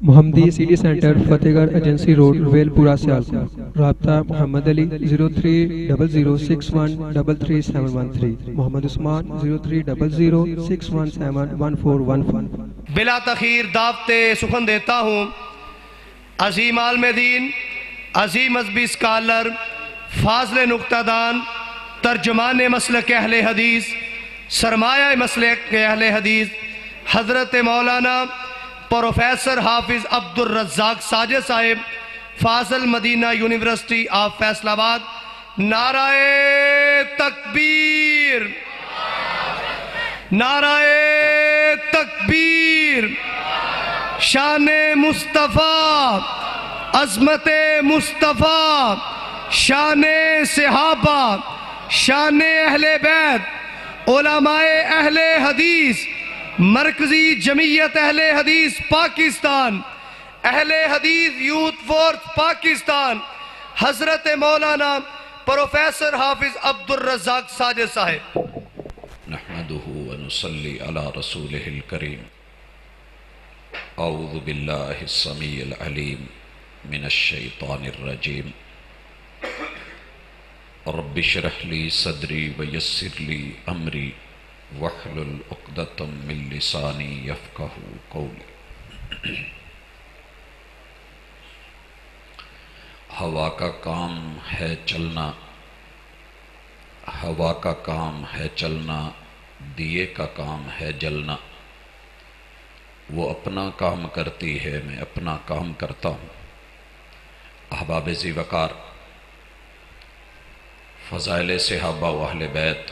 محمدی city centre فتح گڑھ agency road well پورہ سیالکوٹ۔ رابطہ محمد علی 030061337113، محمد عثمان 030061711415۔ بلا تخیر دعوت سخن دیتا ہوں عظیم عالم دین، عظیم مذہبی اسکالر، فاضل نکتہ دان، ترجمان مسلک اہل حدیث، سرمایہ مسلک اہل حدیث حضرت مولانا پروفیسر حافظ عبد الرزاق ساجد صاحب، فاضل مدینہ یونیورسٹی آف فیصل آباد۔ نعرہ تکبیر، نعرہ تکبیر، شان مصطفیٰ، عظمت مصطفیٰ، شان صحابہ، شان اہل بیت، علماء اہل حدیث، مرکزی جمعیت اہل حدیث پاکستان، اہل حدیث یوتھ فورس پاکستان، حضرت مولانا پروفیسر حافظ عبد الرزاق ساجد صاحب۔ نحمده ونصلي على رسوله الكريم۔ اعوذ باللہ السمیع العلیم من الشیطان الرجیم۔ رب اشرح لي صدری ویسر لي امری واحلل عقدۃ من لسانی یفقہوا قولی۔ ہوا کا کام ہے چلنا، ہوا کا کام ہے چلنا، دیے کا کام ہے جلنا۔ وہ اپنا کام کرتی ہے، میں اپنا کام کرتا ہوں۔ احباب ذی وقار، فضائل صحابہ و اہل بیت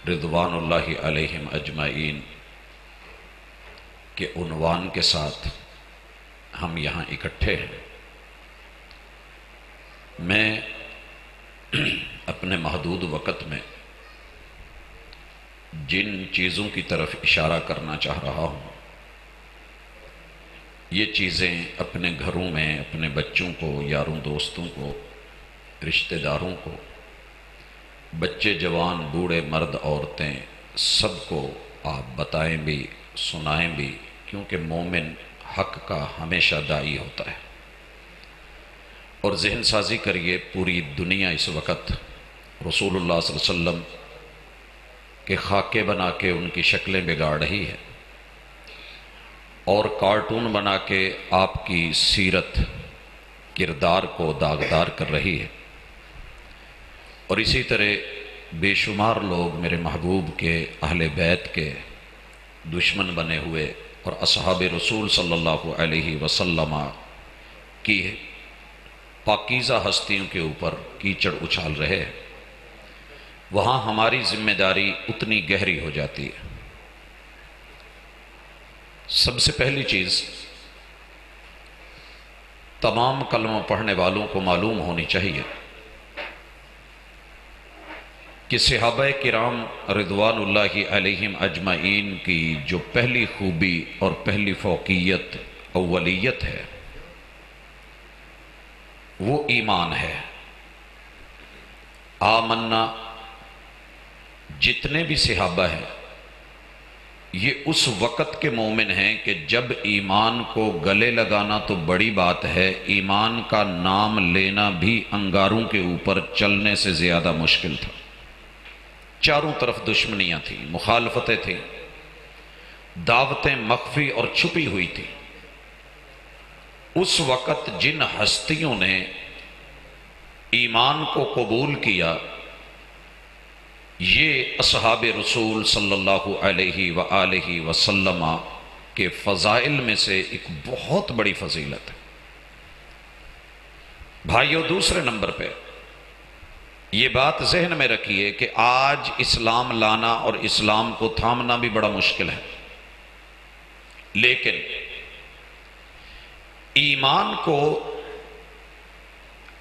رضوان اللہ علیہم اجمعین کے عنوان کے ساتھ ہم یہاں اکٹھے ہیں۔ میں اپنے محدود وقت میں جن چیزوں کی طرف اشارہ کرنا چاہ رہا ہوں، یہ چیزیں اپنے گھروں میں اپنے بچوں کو، یاروں دوستوں کو، رشتہ داروں کو، بچے جوان بوڑھے مرد عورتیں سب کو آپ بتائیں بھی سنائیں بھی، کیونکہ مومن حق کا ہمیشہ داعی ہوتا ہے۔ اور ذہن سازی کریے، پوری دنیا اس وقت رسول اللہ صلی اللہ علیہ وسلم کے خاکے بنا کے ان کی شکلیں بگاڑ رہی ہے، اور کارٹون بنا کے آپ کی سیرت کردار کو داغدار کر رہی ہے۔ اور اسی طرح بے شمار لوگ میرے محبوب کے اہل بیت کے دشمن بنے ہوئے اور اصحاب رسول صلی اللہ علیہ وسلم کی پاکیزہ ہستیوں کے اوپر کیچڑ اچھال رہے ہیں۔ وہاں ہماری ذمہ داری اتنی گہری ہو جاتی ہے۔ سب سے پہلی چیز تمام کلمہ پڑھنے والوں کو معلوم ہونی چاہیے کہ صحابہ کرام رضوان اللہ علیہم اجمعین کی جو پہلی خوبی اور پہلی فوقیت اولیت ہے وہ ایمان ہے۔ آمنا، جتنے بھی صحابہ ہیں یہ اس وقت کے مومن ہیں کہ جب ایمان کو گلے لگانا تو بڑی بات ہے، ایمان کا نام لینا بھی انگاروں کے اوپر چلنے سے زیادہ مشکل تھا۔ چاروں طرف دشمنیاں تھیں، مخالفتیں تھیں، دعوتیں مخفی اور چھپی ہوئی تھیں۔ اس وقت جن ہستیوں نے ایمان کو قبول کیا، یہ اصحاب رسول صلی اللہ علیہ وآلہ وسلم کے فضائل میں سے ایک بہت بڑی فضیلت ہے۔ بھائیو، دوسرے نمبر پہ یہ بات ذہن میں رکھیے کہ آج اسلام لانا اور اسلام کو تھامنا بھی بڑا مشکل ہے، لیکن ایمان کو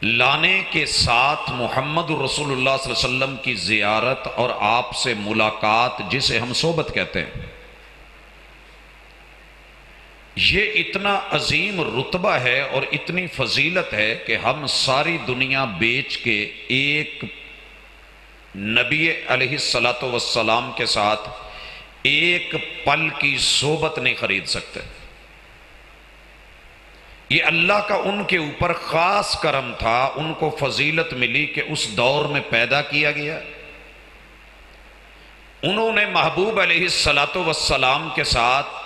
لانے کے ساتھ محمد رسول اللہ صلی اللہ علیہ وسلم کی زیارت اور آپ سے ملاقات، جسے ہم صحبت کہتے ہیں، یہ اتنا عظیم رتبہ ہے اور اتنی فضیلت ہے کہ ہم ساری دنیا بیچ کے ایک نبی علیہ السلام کے ساتھ ایک پل کی صحبت نہیں خرید سکتے۔ یہ اللہ کا ان کے اوپر خاص کرم تھا، ان کو فضیلت ملی کہ اس دور میں پیدا کیا گیا۔ انہوں نے محبوب علیہ الصلاۃ والسلام کے ساتھ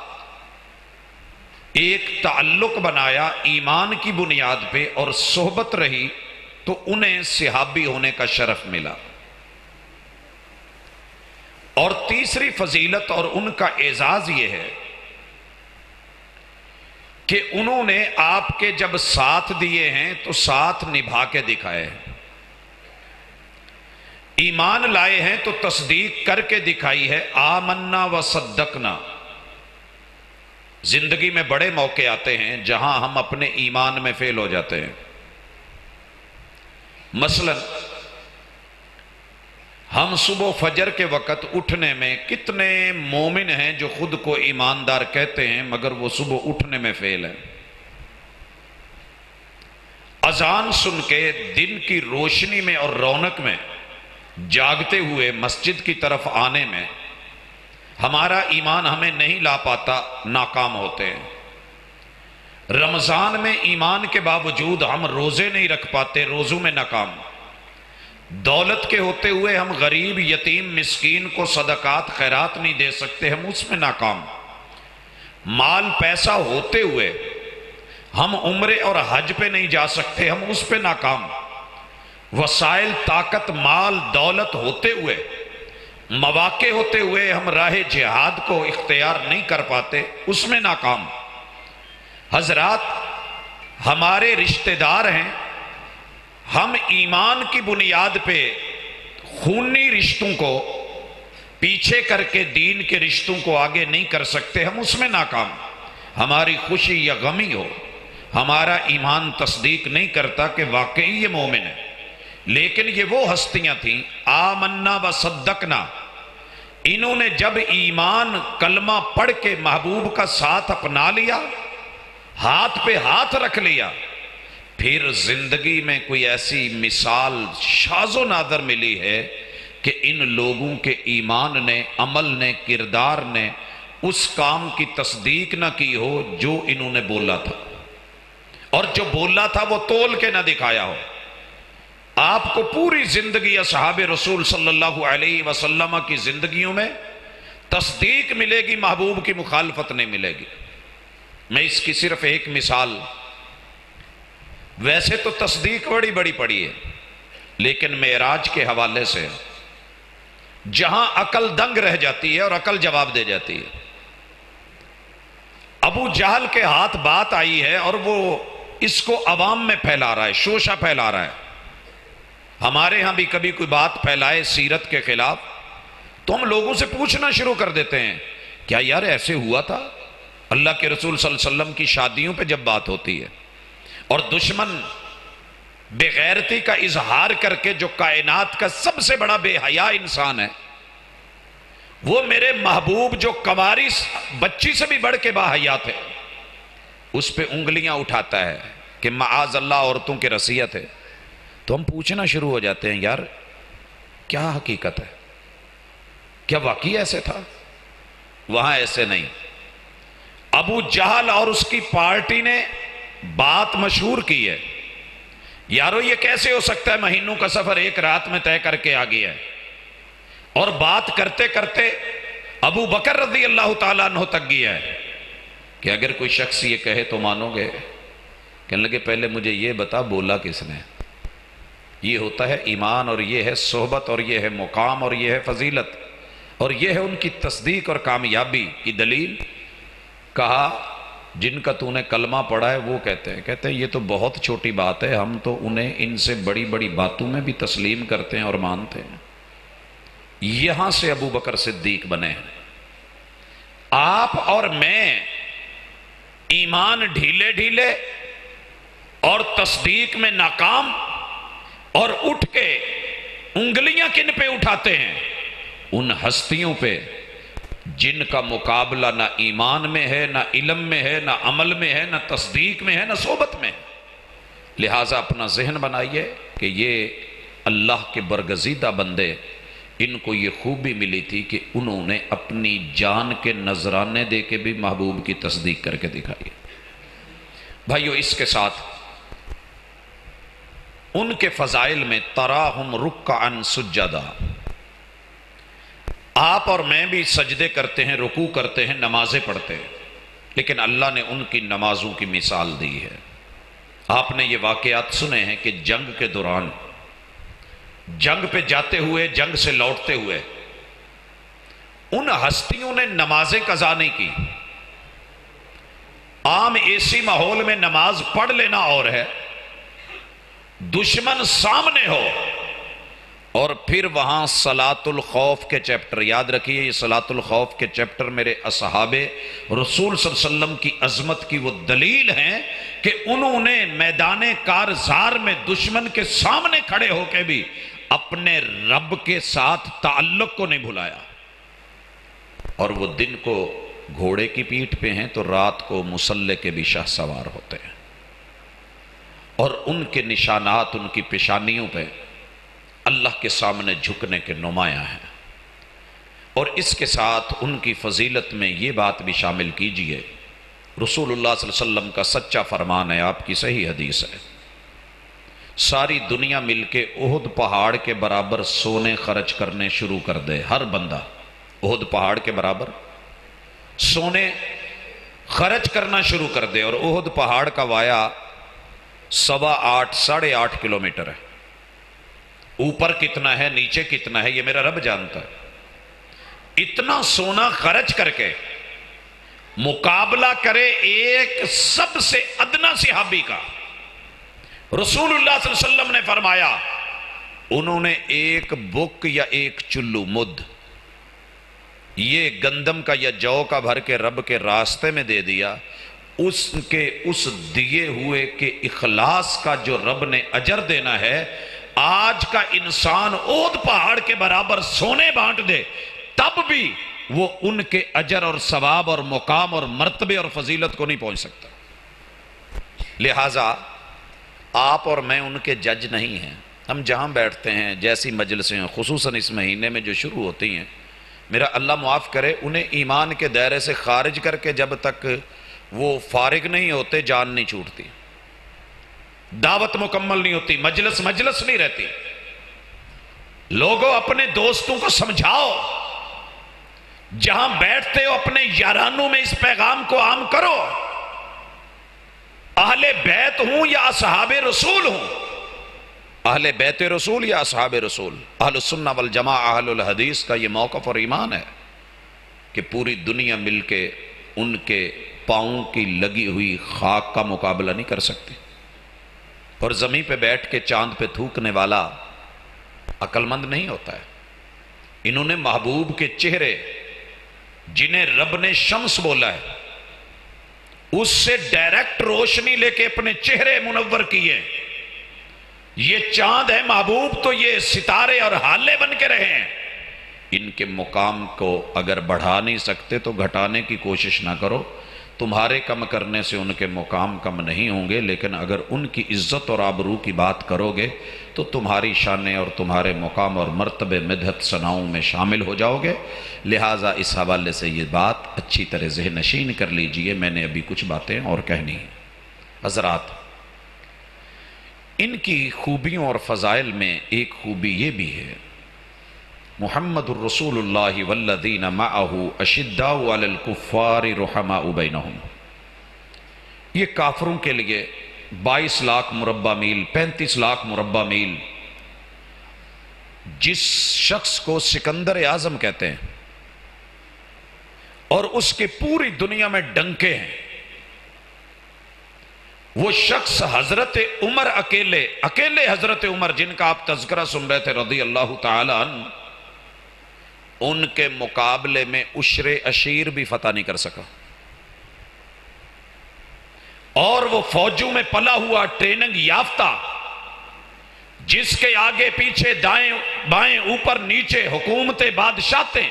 ایک تعلق بنایا ایمان کی بنیاد پہ، اور صحبت رہی تو انہیں صحابی ہونے کا شرف ملا۔ اور تیسری فضیلت اور ان کا اعزاز یہ ہے کہ انہوں نے آپ کے جب ساتھ دیے ہیں تو ساتھ نبھا کے دکھائے ہیں، ایمان لائے ہیں تو تصدیق کر کے دکھائی ہے۔ آمنا و صدقنا۔ زندگی میں بڑے موقع آتے ہیں جہاں ہم اپنے ایمان میں فیل ہو جاتے ہیں۔ مثلا ہم صبح فجر کے وقت اٹھنے میں کتنے مومن ہیں جو خود کو ایماندار کہتے ہیں مگر وہ صبح اٹھنے میں فیل ہیں۔ اذان سن کے دن کی روشنی میں اور رونق میں جاگتے ہوئے مسجد کی طرف آنے میں ہمارا ایمان ہمیں نہیں لا پاتا، ناکام ہوتے ہیں۔ رمضان میں ایمان کے باوجود ہم روزے نہیں رکھ پاتے، روزوں میں ناکام۔ دولت کے ہوتے ہوئے ہم غریب، یتیم، مسکین کو صدقات خیرات نہیں دے سکتے، ہم اس میں ناکام۔ مال پیسہ ہوتے ہوئے ہم عمرے اور حج پہ نہیں جا سکتے، ہم اس پہ ناکام۔ وسائل، طاقت، مال، دولت ہوتے ہوئے، مواقع ہوتے ہوئے ہم راہ جہاد کو اختیار نہیں کر پاتے، اس میں ناکام۔ حضرات، ہمارے رشتہ دار ہیں، ہم ایمان کی بنیاد پہ خونی رشتوں کو پیچھے کر کے دین کے رشتوں کو آگے نہیں کر سکتے، ہم اس میں ناکام۔ ہماری خوشی یا غمی ہو، ہمارا ایمان تصدیق نہیں کرتا کہ واقعی یہ مومن ہے۔ لیکن یہ وہ ہستیاں تھیں، آمنا و صدقنا، انہوں نے جب ایمان کلمہ پڑھ کے محبوب کا ساتھ اپنا لیا، ہاتھ پہ ہاتھ رکھ لیا، پھر زندگی میں کوئی ایسی مثال شاذ و نادر ملی ہے کہ ان لوگوں کے ایمان نے، عمل نے، کردار نے اس کام کی تصدیق نہ کی ہو جو انہوں نے بولا تھا، اور جو بولا تھا وہ تول کے نہ دکھایا ہو۔ آپ کو پوری زندگی اصحاب رسول صلی اللہ علیہ وسلم کی زندگیوں میں تصدیق ملے گی، محبوب کی مخالفت نہیں ملے گی۔ میں اس کی صرف ایک مثال، ویسے تو تصدیق بڑی بڑی پڑی ہے، لیکن معراج کے حوالے سے جہاں عقل دنگ رہ جاتی ہے اور عقل جواب دے جاتی ہے۔ ابو جہل کے ہاتھ بات آئی ہے اور وہ اس کو عوام میں پھیلا رہا ہے، شوشہ پھیلا رہا ہے۔ ہمارے ہاں بھی کبھی کوئی بات پھیلائے سیرت کے خلاف تو ہم لوگوں سے پوچھنا شروع کر دیتے ہیں، کیا یار ایسے ہوا تھا؟ اللہ کے رسول صلی اللہ علیہ وسلم کی شادیوں پہ جب بات ہوتی ہے اور دشمن بے غیرتی کا اظہار کر کے جو کائنات کا سب سے بڑا بے حیا انسان ہے، وہ میرے محبوب جو کنواری بچی سے بھی بڑھ کے با حیا تھے، اس پہ انگلیاں اٹھاتا ہے کہ معاذ اللہ عورتوں کی رسیت ہے، تو ہم پوچھنا شروع ہو جاتے ہیں، یار کیا حقیقت ہے؟ کیا واقعی ایسے تھا؟ وہاں ایسے نہیں۔ ابو جہل اور اس کی پارٹی نے بات مشہور کی ہے، یارو یہ کیسے ہو سکتا ہے، مہینوں کا سفر ایک رات میں طے کر کے آ گیا ہے۔ اور بات کرتے کرتے ابو بکر رضی اللہ تعالیٰ عنہ تک گیا ہے کہ اگر کوئی شخص یہ کہے تو مانو گے؟ کہنے لگے پہلے مجھے یہ بتا بولا کس نے؟ یہ ہوتا ہے ایمان، اور یہ ہے صحبت، اور یہ ہے مقام، اور یہ ہے فضیلت، اور یہ ہے ان کی تصدیق اور کامیابی کی دلیل۔ کہا جن کا تو نے کلمہ پڑھا ہے وہ کہتے ہیں یہ تو بہت چھوٹی بات ہے، ہم تو انہیں ان سے بڑی بڑی باتوں میں بھی تسلیم کرتے ہیں اور مانتے ہیں۔ یہاں سے ابو بکر صدیق بنے ہیں۔ آپ اور میں ایمان ڈھیلے ڈھیلے اور تصدیق میں ناکام، اور اٹھ کے انگلیاں کن پہ اٹھاتے ہیں؟ ان ہستیوں پہ جن کا مقابلہ نہ ایمان میں ہے، نہ علم میں ہے، نہ عمل میں ہے، نہ تصدیق میں ہے، نہ صحبت میں ہے۔ لہٰذا اپنا ذہن بنائیے کہ یہ اللہ کے برگزیدہ بندے، ان کو یہ خوبی ملی تھی کہ انہوں نے اپنی جان کے نذرانے دے کے بھی محبوب کی تصدیق کر کے دکھائی۔ بھائیو اس کے ساتھ ان کے فضائل میں تراہم رکعا سجدا، آپ اور میں بھی سجدے کرتے ہیں، رکوع کرتے ہیں، نمازیں پڑھتے ہیں، لیکن اللہ نے ان کی نمازوں کی مثال دی ہے۔ آپ نے یہ واقعات سنے ہیں کہ جنگ کے دوران، جنگ پہ جاتے ہوئے، جنگ سے لوٹتے ہوئے ان ہستیوں نے نمازیں قضا نہیں کی۔ عام ایسی ماحول میں نماز پڑھ لینا اور ہے، دشمن سامنے ہو اور پھر وہاں صلاۃ الخوف کے چیپٹر یاد رکھیے، یہ صلاۃ الخوف کے چیپٹر میرے اصحاب رسول صلی اللہ علیہ وسلم کی عظمت کی وہ دلیل ہیں کہ انہوں نے میدان کارزار میں دشمن کے سامنے کھڑے ہو کے بھی اپنے رب کے ساتھ تعلق کو نہیں بھلایا، اور وہ دن کو گھوڑے کی پیٹھ پہ ہیں تو رات کو مسلح کے بھی شاہ سوار ہوتے ہیں، اور ان کے نشانات ان کی پیشانیوں پہ اللہ کے سامنے جھکنے کے نمایاں ہیں۔ اور اس کے ساتھ ان کی فضیلت میں یہ بات بھی شامل کیجئے، رسول اللہ صلی اللہ علیہ وسلم کا سچا فرمان ہے، آپ کی صحیح حدیث ہے، ساری دنیا مل کے احد پہاڑ کے برابر سونے خرچ کرنے شروع کر دے، ہر بندہ احد پہاڑ کے برابر سونے خرچ کرنا شروع کر دے، اور احد پہاڑ کا وایا 8.25 ساڑھے 8 کلومیٹر ہے، اوپر کتنا ہے نیچے کتنا ہے یہ میرا رب جانتا ہے، اتنا سونا خرچ کر کے مقابلہ کرے ایک سب سے ادنا صحابی کا، رسول اللہ صلی اللہ علیہ وسلم نے فرمایا انہوں نے ایک بک یا ایک چلو مد یہ گندم کا یا جو کا بھر کے رب کے راستے میں دے دیا، اس دیے ہوئے کے اخلاص کا جو رب نے اجر دینا ہے، آج کا انسان احد پہاڑ کے برابر سونے بانٹ دے تب بھی وہ ان کے اجر اور ثواب اور مقام اور مرتبے اور فضیلت کو نہیں پہنچ سکتا۔ لہٰذا آپ اور میں ان کے جج نہیں ہیں، ہم جہاں بیٹھتے ہیں جیسی مجلسیں ہیں، خصوصاً اس مہینے میں جو شروع ہوتی ہیں، میرا اللہ معاف کرے انہیں ایمان کے دائرے سے خارج کر کے جب تک وہ فارغ نہیں ہوتے جان نہیں چھوٹتی، دعوت مکمل نہیں ہوتی، مجلس نہیں رہتی۔ لوگوں اپنے دوستوں کو سمجھاؤ، جہاں بیٹھتے ہو اپنے یارانوں میں اس پیغام کو عام کرو، اہل بیت ہوں یا اصحاب رسول ہوں، اہل بیت رسول یا اصحاب رسول، اہل السنہ والجماعہ اہل الحدیث کا یہ موقف اور ایمان ہے کہ پوری دنیا مل کے ان کے پاؤں کی لگی ہوئی خاک کا مقابلہ نہیں کر سکتے، اور زمین پہ بیٹھ کے چاند پہ تھوکنے والا عقل مند نہیں ہوتا ہے۔ انہوں نے محبوب کے چہرے جنہیں رب نے شمس بولا ہے اس سے ڈائریکٹ روشنی لے کے اپنے چہرے منور کیے، یہ چاند ہے محبوب تو یہ ستارے اور ہالے بن کے رہے ہیں، ان کے مقام کو اگر بڑھا نہیں سکتے تو گھٹانے کی کوشش نہ کرو، تمہارے کم کرنے سے ان کے مقام کم نہیں ہوں گے، لیکن اگر ان کی عزت اور آبرو کی بات کرو گے تو تمہاری شانیں اور تمہارے مقام اور مرتبے مدحت ثناؤں میں شامل ہو جاؤ گے۔ لہٰذا اس حوالے سے یہ بات اچھی طرح ذہن نشین کر لیجئے، میں نے ابھی کچھ باتیں اور کہنی ہیں۔ حضرات، ان کی خوبیوں اور فضائل میں ایک خوبی یہ بھی ہے، محمد الرسول اللہ والذین معہ اشداء علی الکفار رحماء بینہم، یہ کافروں کے لیے 22 لاکھ مربع میل 35 لاکھ مربع میل، جس شخص کو سکندر اعظم کہتے ہیں اور اس کے پوری دنیا میں ڈنکے ہیں، وہ شخص حضرت عمر اکیلے حضرت عمر جن کا آپ تذکرہ سن رہے تھے رضی اللہ تعالی عنہ، ان کے مقابلے میں عشر عشیر بھی فتح نہیں کر سکا، اور وہ فوجوں میں پلا ہوا ٹریننگ یافتہ، جس کے آگے پیچھے دائیں بائیں اوپر نیچے حکومتیں بادشاہتیں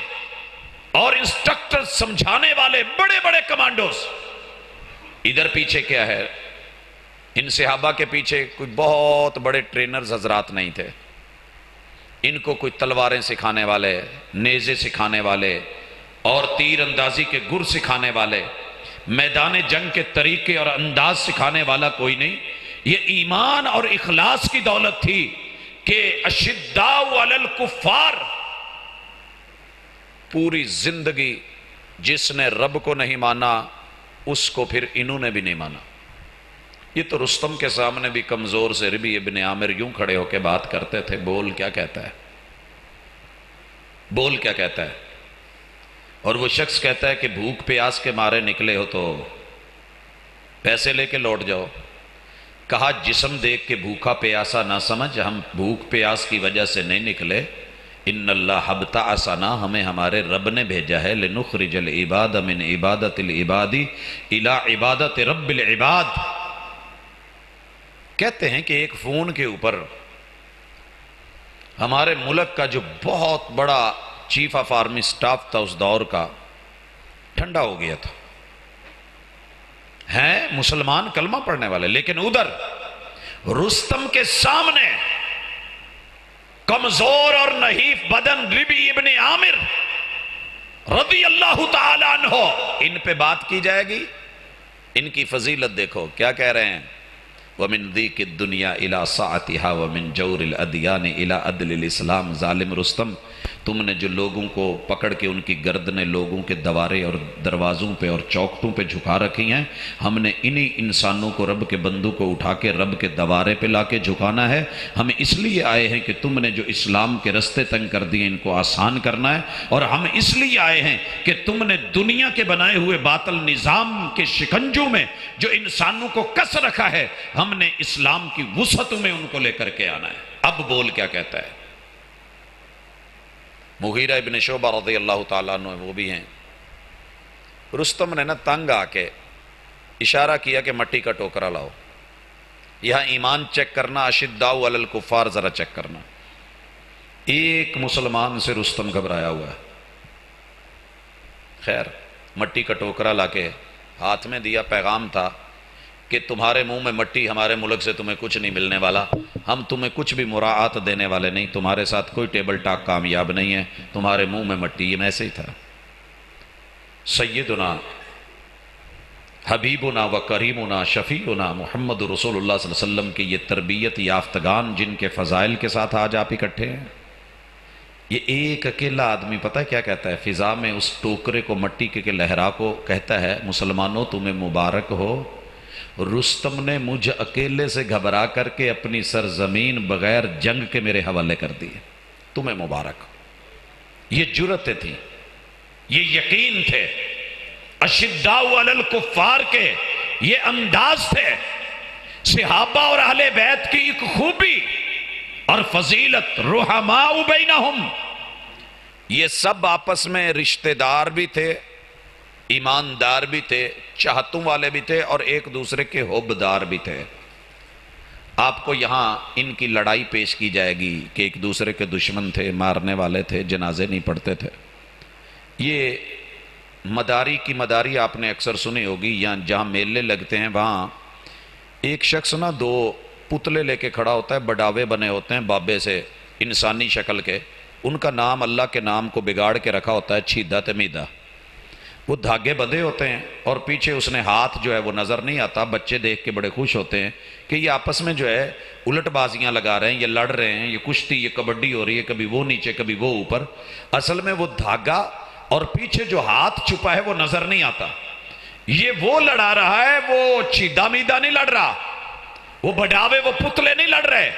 اور انسٹرکٹر سمجھانے والے بڑے بڑے کمانڈوز، ادھر پیچھے کیا ہے، ان صحابہ کے پیچھے کوئی بہت بڑے ٹرینرز حضرات نہیں تھے، ان کو کوئی تلواریں سکھانے والے، نیزے سکھانے والے اور تیر اندازی کے گر سکھانے والے میدان جنگ کے طریقے اور انداز سکھانے والا کوئی نہیں. یہ ایمان اور اخلاص کی دولت تھی کہ اشداء علی الکفار، پوری زندگی جس نے رب کو نہیں مانا اس کو پھر انہوں نے بھی نہیں مانا. یہ تو رستم کے سامنے بھی کمزور سے ربی ابن عامر یوں کھڑے ہو کے بات کرتے تھے، بول کیا کہتا ہے، بول کیا کہتا ہے. اور وہ شخص کہتا ہے کہ بھوک پیاس کے مارے نکلے ہو تو پیسے لے کے لوٹ جاؤ. کہا جسم دیکھ کے بھوکا پیاسا نہ سمجھ، ہم بھوک پیاس کی وجہ سے نہیں نکلے. ان اللہ ابتعثنا، ہمیں ہمارے رب نے بھیجا ہے، لنخرج العباد من عبادت العباد الى عبادت رب العباد. کہتے ہیں کہ ایک فون کے اوپر ہمارے ملک کا جو بہت بڑا چیف آف آرمی سٹاف تھا اس دور کا، ٹھنڈا ہو گیا تھا. ہیں مسلمان کلمہ پڑھنے والے، لیکن ادھر رستم کے سامنے کمزور اور نحیف بدن ربی ابن عامر رضی اللہ تعالی عنہ، ان پہ بات کی جائے گی. ان کی فضیلت دیکھو کیا کہہ رہے ہیں. وَمِن ذِيكِ الدُّنْيَا إِلَىٰ سَعَتِهَا وَمِن جَوْرِ الْأَدْيَانِ إِلَىٰ عَدْلِ الْإِسْلَامِ. ظالم رستم، تم نے جو لوگوں کو پکڑ کے ان کی گردنیں لوگوں کے دوارے اور دروازوں پہ اور چوکٹوں پہ جھکا رکھی ہیں، ہم نے انہی انسانوں کو، رب کے بندوں کو اٹھا کے رب کے دوارے پہ لا کے جھکانا ہے. ہم اس لیے آئے ہیں کہ تم نے جو اسلام کے رستے تنگ کر دیے ان کو آسان کرنا ہے، اور ہم اس لیے آئے ہیں کہ تم نے دنیا کے بنائے ہوئے باطل نظام کے شکنجوں میں جو انسانوں کو کس رکھا ہے، ہم نے اسلام کی وسعتوں میں ان کو لے کر کے آنا ہے. اب بول کیا کہتا ہے. مغیرہ ابن شعبہ رضی اللہ تعالیٰ عنہ وہ بھی ہیں. رستم نے تنگ آ کے اشارہ کیا کہ مٹی کا ٹوکرا لاؤ. یہاں ایمان چیک کرنا، اشداء علی الکفار ذرا چیک کرنا. ایک مسلمان سے رستم گھبرایا ہوا ہے. خیر مٹی کا ٹوکرا لا کے ہاتھ میں دیا. پیغام تھا کہ تمہارے منہ میں مٹی، ہمارے ملک سے تمہیں کچھ نہیں ملنے والا، ہم تمہیں کچھ بھی مراعات دینے والے نہیں، تمہارے ساتھ کوئی ٹیبل ٹاک کامیاب نہیں ہے، تمہارے منہ میں مٹی. یہ میسے ہی تھا. سیدنا حبیبنا و کریمنا شفیعنا محمد رسول اللہ صلی اللہ علیہ وسلم کی یہ تربیت یافتگان جن کے فضائل کے ساتھ آج آپ اکٹھے ہیں. یہ ایک اکیلا آدمی پتہ کیا کہتا ہے فضا میں اس ٹوکرے کو، مٹی کے لہرا کو کہتا ہے مسلمانوں تمہیں مبارک ہو، رستم نے مجھ اکیلے سے گھبرا کر کے اپنی سرزمین بغیر جنگ کے میرے حوالے کر دی، تمہیں مبارک. یہ جرأتیں تھیں، یہ یقین تھے. اشداء علی الکفار کے یہ انداز تھے. صحابہ اور اہل بیت کی ایک خوبی اور فضیلت، رحماء بینہم، یہ سب آپس میں رشتہ دار بھی تھے، ایماندار بھی تھے، چاہتوں والے بھی تھے، اور ایک دوسرے کے حبدار بھی تھے. آپ کو یہاں ان کی لڑائی پیش کی جائے گی کہ ایک دوسرے کے دشمن تھے، مارنے والے تھے، جنازے نہیں پڑھتے تھے. یہ مداری کی مداری آپ نے اکثر سنی ہوگی، یا جہاں میلے لگتے ہیں وہاں ایک شخص دو پتلے لے کے کھڑا ہوتا ہے، بڑاوے بنے ہوتے ہیں بابے سے، انسانی شکل کے. ان کا نام اللہ کے نام کو بگاڑ کے رکھا ہوتا ہے چھیدہ تمیدہ. وہ دھاگے بندھے ہوتے ہیں اور پیچھے اس نے ہاتھ جو ہے وہ نظر نہیں آتا. بچے دیکھ کے بڑے خوش ہوتے ہیں کہ یہ آپس میں جو ہے الٹ بازیاں لگا رہے ہیں، یہ لڑ رہے ہیں، یہ کشتی، یہ کبڈی ہو رہی ہے، کبھی وہ نیچے کبھی وہ اوپر. اصل میں وہ دھاگا اور پیچھے جو ہاتھ چھپا ہے وہ نظر نہیں آتا. یہ وہ لڑا رہا ہے، وہ چھیدہ میدہ نہیں لڑ رہا، وہ بڑھاوے، وہ پتلے نہیں لڑ رہے.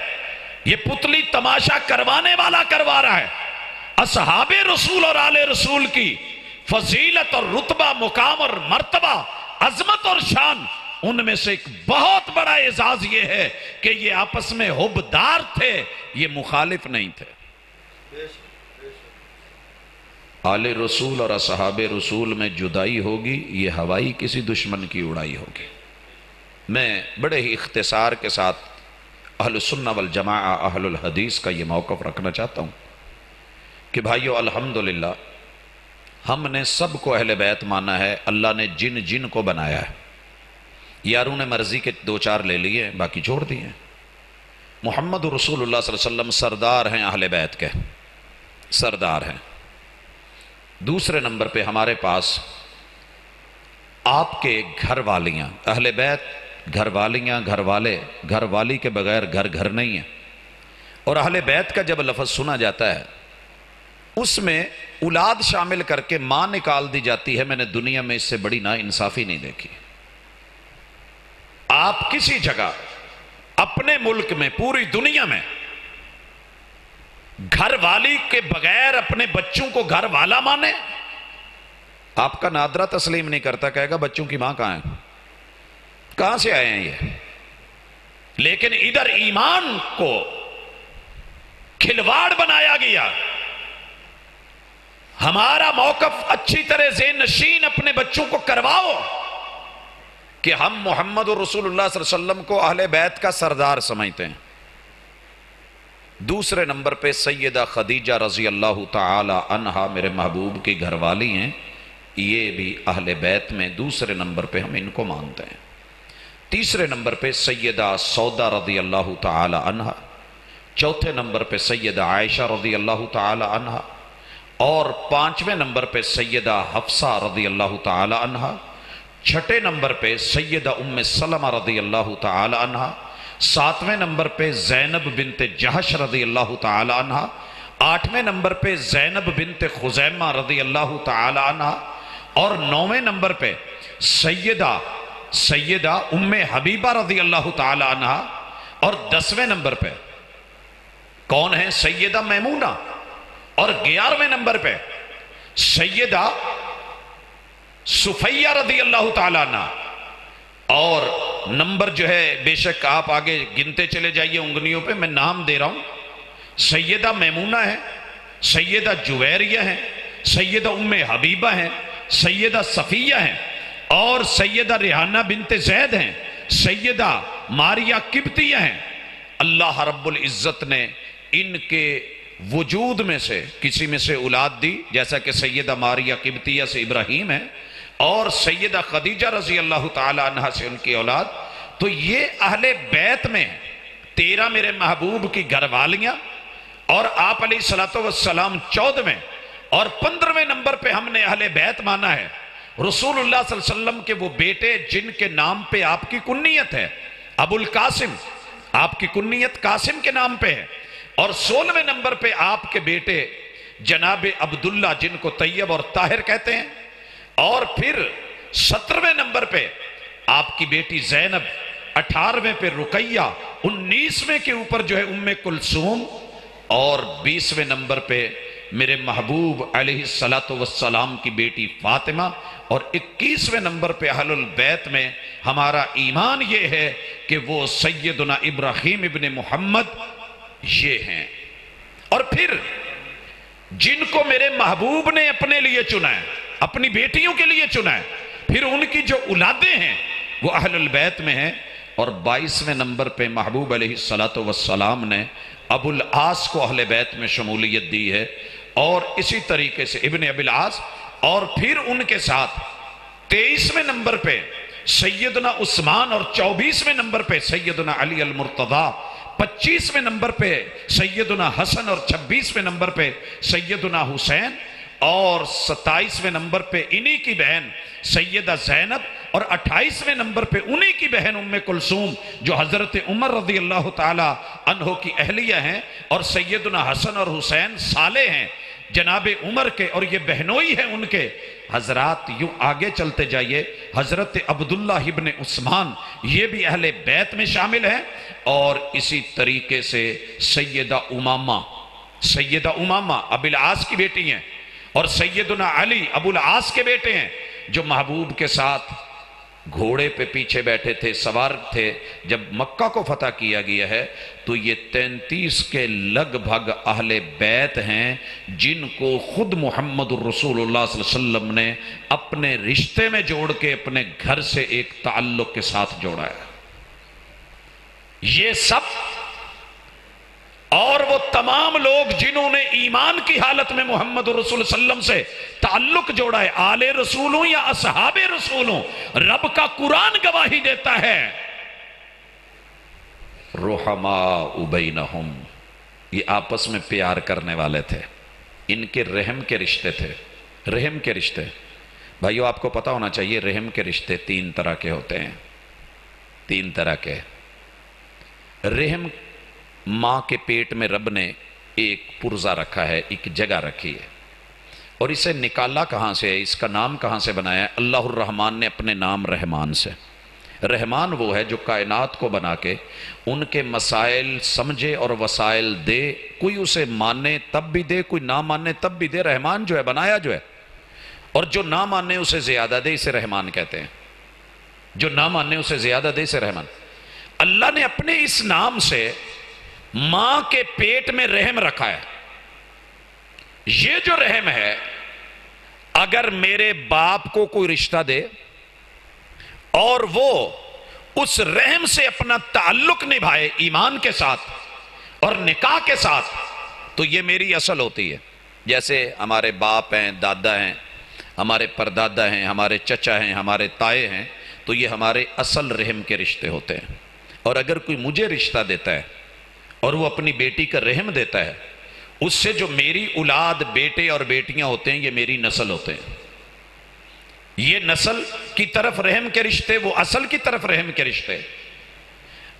یہ پتلی تماشا کروانے والا کروا رہا ہے. اصحاب رسول اور آل رسول کی فضیلت اور رتبہ، مقام اور مرتبہ، عظمت اور شان، ان میں سے ایک بہت بڑا اعزاز یہ ہے کہ یہ آپس میں حبدار تھے، یہ مخالف نہیں تھے. آل رسول اور اصحاب رسول میں جدائی ہوگی، یہ ہوائی کسی دشمن کی اڑائی ہوگی. میں بڑے ہی اختصار کے ساتھ اہل السنہ والجماعہ، اہل الحدیث کا یہ موقف رکھنا چاہتا ہوں کہ بھائیو الحمدللہ ہم نے سب کو اہل بیت مانا ہے. اللہ نے جن جن کو بنایا ہے، یاروں نے مرضی کے دو چار لے لیے، باقی چھوڑ دیے. محمد رسول اللہ صلی اللہ علیہ وسلم سردار ہیں، اہل بیت کے سردار ہیں. دوسرے نمبر پہ ہمارے پاس آپ کے گھر والیاں، اہل بیت گھر والیاں، گھر والے، گھر والی کے بغیر گھر گھر نہیں ہے. اور اہل بیت کا جب لفظ سنا جاتا ہے اس میں اولاد شامل کر کے ماں نکال دی جاتی ہے. میں نے دنیا میں اس سے بڑی نا انصافی نہیں دیکھی. آپ کسی جگہ اپنے ملک میں، پوری دنیا میں گھر والی کے بغیر اپنے بچوں کو گھر والا مانے؟ آپ کا نادرہ تسلیم نہیں کرتا، کہے گا بچوں کی ماں کہاں ہے، کہاں سے آئے ہیں یہ. لیکن ادھر ایمان کو کھلواڑ بنایا گیا. ہمارا موقف اچھی طرح ذہن نشین اپنے بچوں کو کرواؤ کہ ہم محمد رسول اللہ صلی اللہ علیہ وسلم کو اہل بیت کا سردار سمجھتے ہیں. دوسرے نمبر پہ سیدہ خدیجہ رضی اللہ تعالی عنہا میرے محبوب کی گھر والی ہیں. یہ بھی اہل بیت میں دوسرے نمبر پہ ہم ان کو مانتے ہیں. تیسرے نمبر پہ سیدہ سودا رضی اللہ تعالی عنہا. چوتھے نمبر پہ سیدہ عائشہ رضی اللہ تعالی عنہا. اور پانچویں نمبر پہ سیدہ حفصہ رضی اللہ تعالی عنہا. چھٹے نمبر پہ سیدہ ام سلمہ رضی اللہ تعالی عنہا. ساتویں نمبر پہ زینب بنت جہش رضی اللہ تعالی عنہا. آٹھویں نمبر پہ زینب بنت خزیمہ رضی اللہ تعالی عنہا. اور نویں نمبر پہ سیدہ ام حبیبہ رضی اللہ تعالی عنہا. اور 10ویں نمبر پہ کون ہے؟ سیدہ میمونہ. اور 11ویں نمبر پہ سیدہ صفیہ رضی اللہ تعالیٰ عنہ. اور نمبر جو ہے بے شک آپ آگے گنتے چلے جائیے انگلیوں پہ، میں نام دے رہا ہوں. سیدہ میمونہ ہے، سیدہ جویریہ ہیں، سیدہ ام حبیبہ ہیں، سیدہ صفیہ ہیں، اور سیدہ ریحانہ بنت زید ہیں، سیدہ ماریہ قبطیہ ہیں. اللہ رب العزت نے ان کے وجود میں سے کسی میں سے اولاد دی، جیسا کہ سیدہ ماریہ قبطیہ سے ابراہیم ہے، اور سیدہ خدیجہ رضی اللہ تعالی عنہ سے ان کی اولاد. تو یہ اہل بیت میں 13 میرے محبوب کی گھر والیاں، اور آپ علیہ السلام 14ویں اور 15ویں نمبر پہ ہم نے اہل بیت مانا ہے رسول اللہ صلی اللہ علیہ وسلم کے وہ بیٹے جن کے نام پہ آپ کی کنیت ہے. ابو القاسم، آپ کی کنیت قاسم کے نام پہ ہے. اور 16ویں نمبر پہ آپ کے بیٹے جناب عبداللہ جن کو طیب اور طاہر کہتے ہیں. اور پھر 17ویں نمبر پہ آپ کی بیٹی زینب، 18ویں پہ رقیہ، 19ویں کے اوپر جو ہے ام کلثوم، اور 20ویں نمبر پہ میرے محبوب علیہ السلام کی بیٹی فاطمہ، اور 21ویں نمبر پہ اہل البیت میں ہمارا ایمان یہ ہے کہ وہ سیدنا ابراہیم ابن محمد یہ ہیں. اور پھر جن کو میرے محبوب نے اپنے لیے چنا ہے، اپنی بیٹیوں کے لیے چنا ہے، پھر ان کی جو اولادیں ہیں وہ اہل البیت میں ہیں. اور 22ویں نمبر پہ محبوب علیہ السلام نے ابو العاص کو اہل بیت میں شمولیت دی ہے، اور اسی طریقے سے ابن ابی العاص. اور پھر ان کے ساتھ 23ویں نمبر پہ سیدنا عثمان، اور 24ویں نمبر پہ سیدنا علی المرتضی، 25ویں نمبر پہ سیدنا حسن، اور 26ویں نمبر پہ سیدنا حسین، اور 27ویں نمبر پہ انہی کی بہن سیدہ زینب، اور 28ویں نمبر پہ انہی کی بہن ام کلثوم جو حضرت عمر رضی اللہ تعالی عنہ کی اہلیہ ہیں. اور سیدنا حسن اور حسین صالح ہیں جناب عمر کے، اور یہ بہنوئی ہیں ان کے. حضرات یوں آگے چلتے جائیے، حضرت عبداللہ ابن عثمان یہ بھی اہل بیت میں شامل ہیں. اور اسی طریقے سے سیدہ امامہ ابو العاص کی بیٹی ہیں، اور سیدنا علی ابو العاص کے بیٹے ہیں جو محبوب کے ساتھ گھوڑے پہ پیچھے بیٹھے تھے، سوار تھے. جب مکہ کو فتح کیا گیا ہے تو یہ 33 کے لگ بھگ اہل بیت ہیں جن کو خود محمد الرسول اللہ صلی اللہ علیہ وسلم نے اپنے رشتے میں جوڑ کے اپنے گھر سے ایک تعلق کے ساتھ جوڑا ہے. یہ سب اور وہ تمام لوگ جنہوں نے ایمان کی حالت میں محمد رسول صلی اللہ علیہ وسلم سے تعلق جوڑا ہے، آل رسول ہوں یا اصحاب رسول ہوں، رب کا قرآن گواہی دیتا ہے رحماء بینہم، یہ آپس میں پیار کرنے والے تھے. ان کے رحم کے رشتے تھے، رحم کے رشتے. بھائیو آپ کو پتا ہونا چاہیے رحم کے رشتے 3 طرح کے ہوتے ہیں، 3 طرح کے۔ رحم، ماں کے پیٹ میں رب نے ایک پرزہ رکھا ہے، ایک جگہ رکھی ہے، اور اسے نکالا کہاں سے ہے، اس کا نام کہاں سے بنایا ہے؟ اللہ الرحمن نے اپنے نام رحمان سے۔ رحمان وہ ہے جو کائنات کو بنا کے ان کے مسائل سمجھے اور وسائل دے، کوئی اسے مانے تب بھی دے، کوئی نہ مانے تب بھی دے۔ رحمان جو ہے بنایا جو ہے، اور جو نہ مانے اسے زیادہ دے، اسے رحمان کہتے ہیں۔ جو نہ مانے اسے زیادہ دے، اسے رحمان۔ اللہ نے اپنے اس نام سے ماں کے پیٹ میں رحم رکھا ہے۔ یہ جو رحم ہے، اگر میرے باپ کو کوئی رشتہ دے اور وہ اس رحم سے اپنا تعلق نبھائے ایمان کے ساتھ اور نکاح کے ساتھ، تو یہ میری اصل ہوتی ہے۔ جیسے ہمارے باپ ہیں، دادا ہیں، ہمارے پردادا ہیں، ہمارے چچا ہیں، ہمارے تائے ہیں، تو یہ ہمارے اصل رحم کے رشتے ہوتے ہیں۔ اور اگر کوئی مجھے رشتہ دیتا ہے اور وہ اپنی بیٹی کا رحم دیتا ہے، اس سے جو میری اولاد، بیٹے اور بیٹیاں ہوتے ہیں، یہ میری نسل ہوتے ہیں۔ یہ نسل کی طرف رحم کے رشتے، وہ اصل کی طرف رحم کے رشتے۔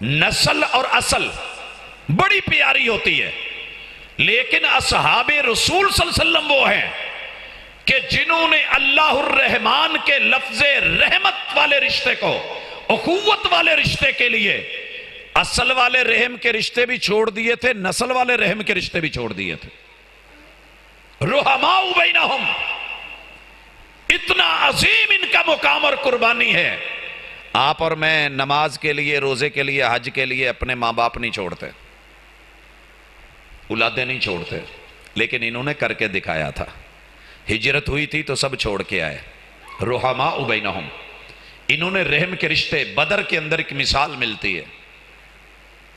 نسل اور اصل بڑی پیاری ہوتی ہے، لیکن اصحاب رسول صلی اللہ علیہ وسلم وہ ہیں کہ جنہوں نے اللہ الرحمن کے لفظ رحمت والے رشتے کو، اخوت والے رشتے کے لیے اصل والے رحم کے رشتے بھی چھوڑ دیے تھے، نسل والے رحم کے رشتے بھی چھوڑ دیے تھے۔ رحماء بینہم، اتنا عظیم ان کا مقام اور قربانی ہے۔ آپ اور میں نماز کے لیے، روزے کے لیے، حج کے لیے اپنے ماں باپ نہیں چھوڑتے، اولادیں نہیں چھوڑتے، لیکن انہوں نے کر کے دکھایا تھا۔ ہجرت ہوئی تھی تو سب چھوڑ کے آئے۔ رحماء بینہم، انہوں نے رحم کے رشتے۔ بدر کے اندر ایک مثال ملتی ہے،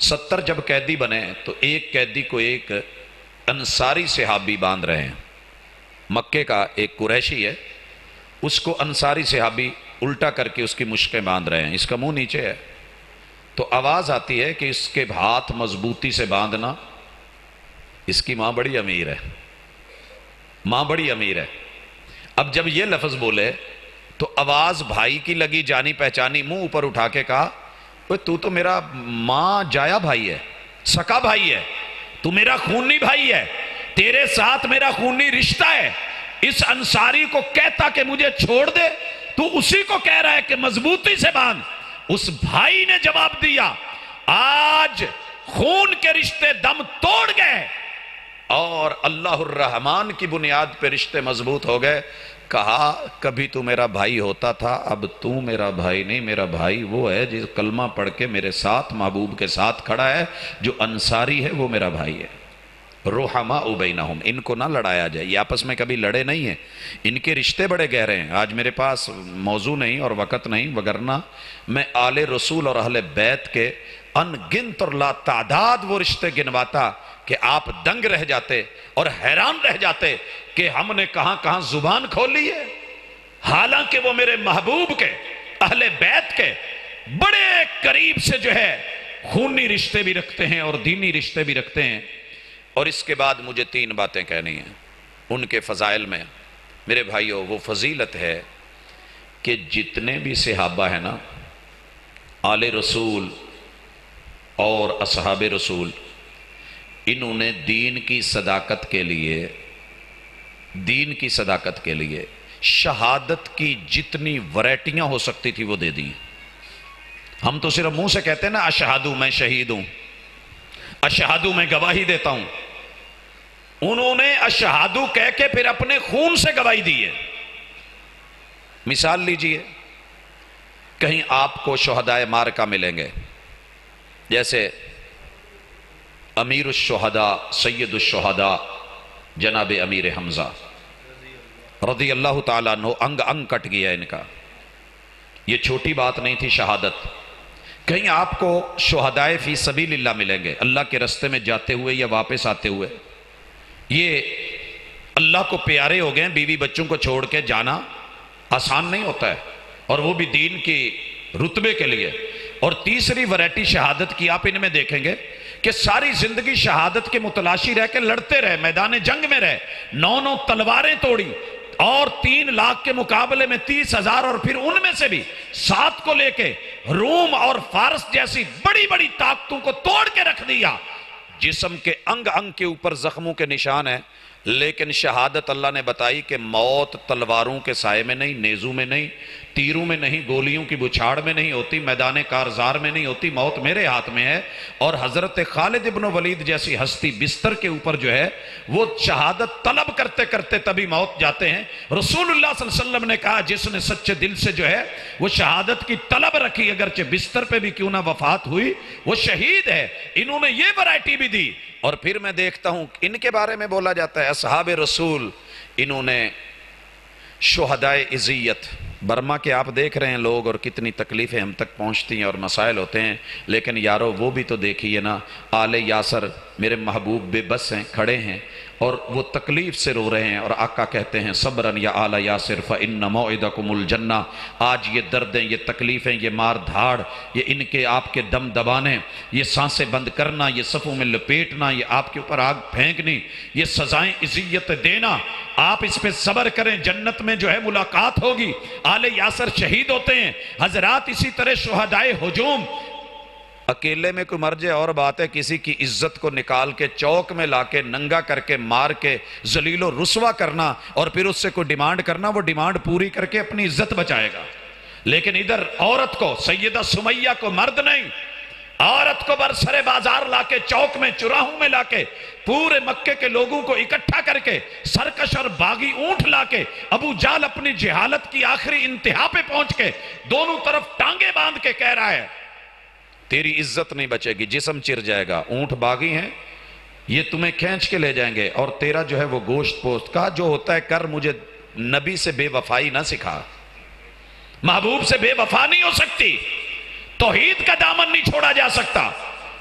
70 جب قیدی بنے تو ایک قیدی کو ایک انصاری صحابی باندھ رہے ہیں۔ مکے کا ایک قریشی ہے، اس کو انصاری صحابی الٹا کر کے اس کی مشقیں باندھ رہے ہیں، اس کا منہ نیچے ہے، تو آواز آتی ہے کہ اس کے ہاتھ مضبوطی سے باندھنا۔ اس کی ماں بڑی امیر ہے، ماں بڑی امیر ہے۔ اب جب یہ لفظ بولے تو آواز بھائی کی لگی، جانی پہچانی، منہ اوپر اٹھا کے کہا، تو تو میرا ماں جایا بھائی ہے، سکا بھائی ہے، تو میرا خونی بھائی ہے، تیرے ساتھ میرا خونی رشتہ ہے۔ اس انصاری کو کہتا کہ مجھے چھوڑ دے، تو اسی کو کہہ رہا ہے کہ مضبوطی سے باندھ۔ اس بھائی نے جواب دیا، آج خون کے رشتے دم توڑ گئے اور اللہ الرحمن کی بنیاد پہ رشتے مضبوط ہو گئے۔ کہا کبھی تو میرا بھائی ہوتا تھا، اب تو میرا بھائی نہیں، میرا بھائی وہ ہے جس کلمہ پڑھ کے میرے ساتھ، محبوب کے ساتھ کھڑا ہے، جو انصاری ہے وہ میرا بھائی ہے۔ رحماء بینہم، ان کو نہ لڑایا جائے، یہ آپس میں کبھی لڑے نہیں ہیں، ان کے رشتے بڑے گہرے ہیں۔ آج میرے پاس موضوع نہیں اور وقت نہیں، وگرنہ میں آل رسول اور اہل بیت کے ان گنت اور لا تعداد وہ رشتے گنواتا کہ آپ دنگ رہ جاتے اور حیران رہ جاتے کہ ہم نے کہاں کہاں زبان کھولی ہے، حالانکہ وہ میرے محبوب کے، اہل بیت کے بڑے قریب سے جو ہے خونی رشتے بھی رکھتے ہیں اور دینی رشتے بھی رکھتے ہیں۔ اور اس کے بعد مجھے 3 باتیں کہنی ہیں ان کے فضائل میں۔ میرے بھائیوں، وہ فضیلت ہے کہ جتنے بھی صحابہ ہیں نا، آل رسول اور اصحاب رسول، انہوں نے دین کی صداقت کے لیے، دین کی صداقت کے لیے شہادت کی جتنی ورائٹیاں ہو سکتی تھی وہ دے دی۔ ہم تو صرف منہ سے کہتے ہیں نا اشہدو میں شہید ہوں، اشہدو میں گواہی دیتا ہوں، انہوں نے اشہدو کہہ کے پھر اپنے خون سے گواہی دی ہے۔ مثال لیجئے، کہیں آپ کو شہدائے مارکہ ملیں گے، جیسے امیر الشہداء سید الشہداء جناب امیر حمزہ رضی اللہ تعالیٰ عنہ، انگ انگ کٹ گیا ان کا، یہ چھوٹی بات نہیں تھی شہادت۔ کہیں آپ کو شہدائے فی سبیل اللہ ملیں گے، اللہ کے رستے میں جاتے ہوئے یا واپس آتے ہوئے، یہ اللہ کو پیارے ہو گئے، بیوی بچوں کو چھوڑ کے جانا آسان نہیں ہوتا ہے، اور وہ بھی دین کی رتبے کے لیے۔ اور تیسری ورائٹی شہادت کی آپ ان میں دیکھیں گے کہ ساری زندگی شہادت کے متلاشی رہ کے لڑتے رہے، میدان جنگ میں رہے، 9 تلواریں توڑی اور 3 لاکھ کے مقابلے میں 30,000 اور پھر ان میں سے بھی 7 کو لے کے روم اور فارس جیسی بڑی بڑی طاقتوں کو توڑ کے رکھ دیا. جسم کے انگ انگ کے اوپر زخموں کے نشان ہیں، لیکن شہادت اللہ نے بتائی کہ موت تلواروں کے سائے میں نہیں، نیزوں میں نہیں، تیروں میں نہیں، گولیوں کی بچھاڑ میں نہیں ہوتی، میدان کارزار میں نہیں ہوتی، موت میرے ہاتھ میں ہے. اور حضرت خالد ابن ولید جیسی ہستی بستر کے اوپر جو ہے وہ شہادت طلب کرتے کرتے تبھی موت جاتے ہیں. رسول اللہ صلی اللہ علیہ وسلم نے کہا جس نے سچے دل سے جو ہے وہ شہادت کی طلب رکھی، اگرچہ بستر پہ بھی کیوں نہ وفات ہوئی، وہ شہید ہے. انہوں نے یہ ورائٹی بھی دی. اور پھر میں دیکھتا ہوں ان کے بارے میں بولا جاتا ہے اصحاب رسول، انہوں نے شہدائے عزیت، برما کے آپ دیکھ رہے ہیں لوگ اور کتنی تکلیفیں ہم تک پہنچتی ہیں اور مسائل ہوتے ہیں، لیکن یارو وہ بھی تو دیکھیے نا. آل یاسر میرے محبوب بے بس ہیں، کھڑے ہیں اور وہ تکلیف سے رو رہے ہیں، اور آقا کہتے ہیں صبرن یا آل یاسر فإن موعدکم الجنہ. آج یہ دردیں، یہ تکلیفیں، یہ مار دھاڑ، یہ ان کے آپ کے دم دبانے، یہ سانسیں بند کرنا، یہ صفوں میں لپیٹنا، یہ آپ کے اوپر آگ پھینکنی، یہ سزائیں اذیت دینا، آپ اس پہ صبر کریں، جنت میں جو ہے ملاقات ہوگی. آل یاسر شہید ہوتے ہیں حضرات. اسی طرح شہدائے ہجوم، اکیلے میں کوئی مر جائے اور بات ہے، کسی کی عزت کو نکال کے چوک میں لا کے ننگا کر کے مار کے ذلیل و رسوا کرنا اور پھر اس سے کوئی ڈیمانڈ کرنا، وہ ڈیمانڈ پوری کر کے اپنی عزت بچائے گا. لیکن ادھر عورت کو، سیدہ سمیہ کو، مرد نہیں، عورت کو برسر بازار لا کے، چوک میں، چراہوں میں لا کے، پورے مکے کے لوگوں کو اکٹھا کر کے، سرکش اور باغی اونٹ لا کے، ابو جہل اپنی جہالت کی آخری انتہا پہ پہنچ کے دونوں طرف ٹانگیں باندھ کے کہہ رہا ہے تیری عزت نہیں بچے گی، جسم چر جائے گا. اونٹ باغی ہیں، یہ تمہیں کھینچ کے لے جائیں گے اور تیرا جو ہے وہ گوشت پوست کا جو ہوتا ہے کر. مجھے نبی سے بے وفائی نہ سکھا، محبوب سے بے وفا نہیں ہو سکتی، توحید کا دامن نہیں چھوڑا جا سکتا.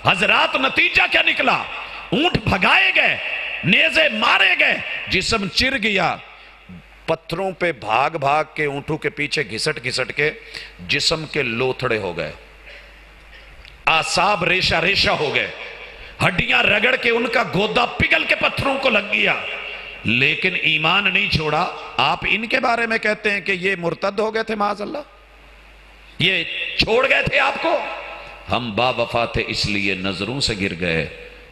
حضرات نتیجہ کیا نکلا؟ اونٹ بھگائے گئے، نیزے مارے گئے، جسم چر گیا. پتھروں پہ بھاگ بھاگ کے اونٹوں کے پیچھے گھسٹ گھسٹ کے جسم کے لوتھڑے ہو گئے، آساب ریشہ ریشہ ہو گئے، ہڈیاں رگڑ کے ان کا گودا پگھل کے پتھروں کو لگ گیا، لیکن ایمان نہیں چھوڑا. آپ ان کے بارے میں کہتے ہیں کہ یہ مرتد ہو گئے تھے، معاذ اللہ، یہ چھوڑ گئے تھے آپ کو. ہم با وفا تھے اس لیے نظروں سے گر گئے،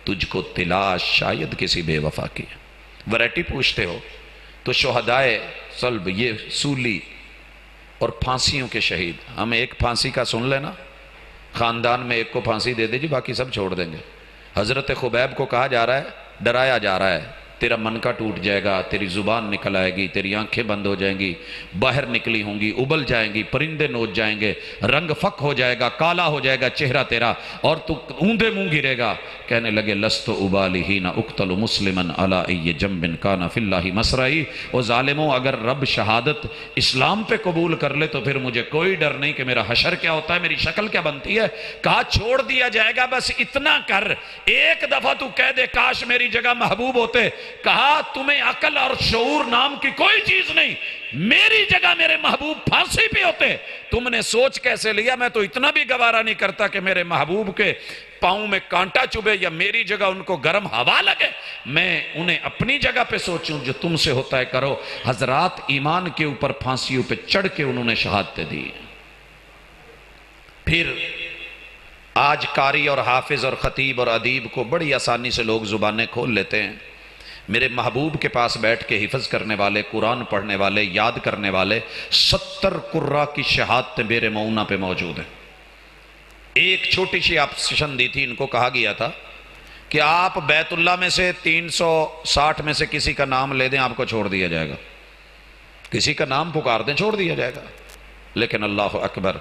تجھ کو تلاش شاید کسی بے وفا کی. ورائٹی پوچھتے ہو تو شہدائے صلب، یہ سولی اور پھانسیوں کے شہید. ہم ایک پھانسی کا سن لینا، خاندان میں ایک کو پھانسی دے دے جی، باقی سب چھوڑ دیں گے. حضرت خبیب کو کہا جا رہا ہے، ڈرایا جا رہا ہے، تیرا منکا ٹوٹ جائے گا، تیری زبان نکل آئے گی، تیری آنکھیں بند ہو جائیں گی، باہر نکلی ہوں گی، ابل جائیں گی، پرندے نوچ جائیں گے، رنگ فک ہو جائے گا، کالا ہو جائے گا چہرہ تیرا، اور تو اوندے منہ گرے گا. کہنے لگے لست ابالی حین اقتل مسلما علی ای جنب کان فی اللہ مسرعی. او ظالموں، اگر رب شہادت اسلام پہ قبول کر لے تو پھر مجھے کوئی ڈر نہیں کہ میرا حشر کیا ہوتا ہے، میری شکل کیا بنتی ہے. کہا چھوڑ دیا جائے گا، بس اتنا کر، ایک دفعہ تو کہہ دے کاش میری جگہ محبوب ہوتے. کہا تمہیں عقل اور شعور نام کی کوئی چیز نہیں، میری جگہ میرے محبوب پھانسی پہ ہوتے. تم نے سوچ کیسے لیا؟ میں تو اتنا بھی گوارا نہیں کرتا کہ میرے محبوب کے پاؤں میں کانٹا چبھے یا میری جگہ ان کو گرم ہوا لگے. میں انہیں اپنی جگہ پہ سوچوں، جو تم سے ہوتا ہے کرو. حضرات ایمان کے اوپر پھانسیوں پہ چڑھ کے انہوں نے شہادتیں دی. پھر آج قاری اور حافظ اور خطیب اور ادیب کو بڑی آسانی سے لوگ زبانیں کھول لیتے ہیں. میرے محبوب کے پاس بیٹھ کے حفظ کرنے والے، قرآن پڑھنے والے، یاد کرنے والے 70 قرہ کی شہادتیں میرے معونہ پہ موجود ہیں. ایک چھوٹی سی آپشن دی تھی، ان کو کہا گیا تھا کہ آپ بیت اللہ میں سے 360 میں سے کسی کا نام لے دیں، آپ کو چھوڑ دیا جائے گا. کسی کا نام پکار دیں، چھوڑ دیا جائے گا. لیکن اللہ اکبر،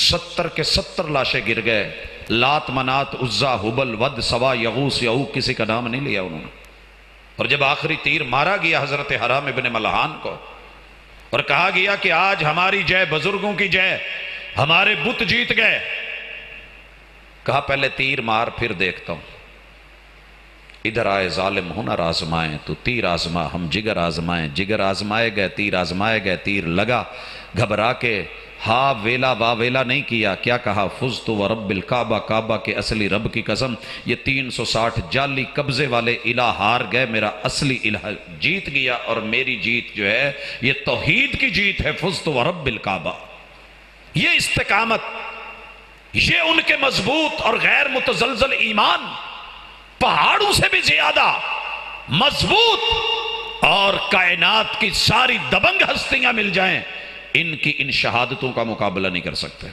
70 کے 70 لاشیں گر گئے. لات، منات، عزا، حبل، ود، سوا، یغوث، یعوق، کسی کا نام نہیں لیا انہوں نے. اور جب آخری تیر مارا گیا حضرت حرام ابن ملحان کو اور کہا گیا کہ آج ہماری جے، بزرگوں کی جے، ہمارے بت جیت گئے، کہا پہلے تیر مار پھر دیکھتا ہوں. ادھر آئے ظالم ہنر آزمائیں، تو تیر آزما ہم جگر آزمائیں. جگر آزمائے گئے، تیر آزمائے گئے، تیر لگا. گھبرا کے ہا ویلا وا ویلا نہیں کیا، کیا کہا؟ فزت و رب الکعبہ، کعبہ کے اصلی رب کی قسم، یہ 360 جعلی قبضے والے الہ ہار گئے، میرا اصلی الہ جیت گیا، اور میری جیت جو ہے یہ توحید کی جیت ہے۔ فزت و رب الکعبہ، یہ استقامت، یہ ان کے مضبوط اور غیر متزلزل ایمان، پہاڑوں سے بھی زیادہ مضبوط، اور کائنات کی ساری دبنگ ہستیاں مل جائیں، ان کی ان شہادتوں کا مقابلہ نہیں کر سکتے۔